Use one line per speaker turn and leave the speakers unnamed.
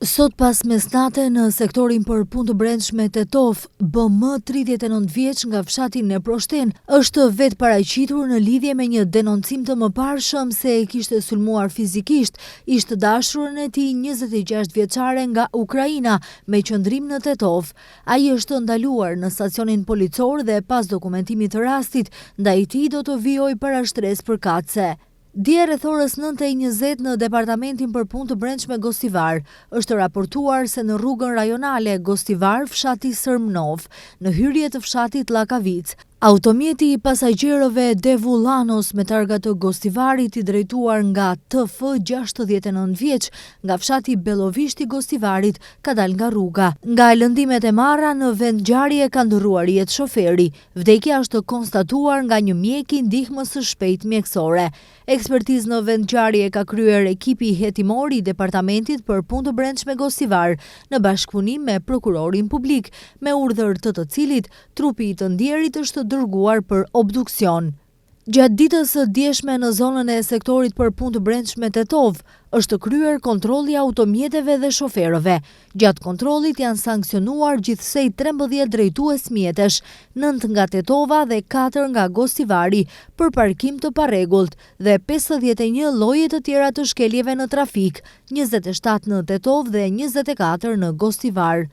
Sot pas mesnate në sektorin për punë të brendshme Tetov, BM 39 vjeç nga fshati Neproshten është vetë paraqitur në lidhje me një denoncim të mëparshëm se e kishte sulmuar fizikisht ishte dashurën e tij 26 vjeçare nga Ukraina me qëndrim në Tetov. Ai është ndaluar në stacionin policor dhe pas dokumentimit të rastit, ndaj tij do të vijojë para shtresë përkatëse. Dje rreth orës 9:20 në departamentin për punë të brendshme Gostivar është raportuar se në rrugën rajonale Gostivar fshati Sërmnov, në hyrje të fshatit Llakavic, automjeti i pasagjerëve Devullanos me targa të Gostivarit i drejtuar nga TF 69 vjeç nga fshati Bellovisht i Gostivarit ka dalë nga rruga. Nga lëndimet e marra në vend ngjarje ka ndërruar jetë shoferi. Vdekja është konstatuar nga një mjek i ndihmës së shpejtë mjekësore. Ekspertizë në vend ngjarje ka kryer ekipi hetimor i departamentit për punë të brendshme Gostivar në bashkëpunim me prokurorin publik, me urdhër të cilit trupi i të ndjerit është dërguar për obduksion. Gjatë ditës së djeshme në zonën e sektorit për punë të brendshme Tetov, është kryer kontrolli automjeteve dhe shoferëve. Gjatë kontrollit janë sankcionuar gjithsej 13 drejtues mjetesh, 9 nga Tetova dhe 4 nga Gostivari për parkim të parregullt dhe 51 lloje të tjera të shkeljeve në trafik, 27 në Tetov dhe 24 në Gostivar.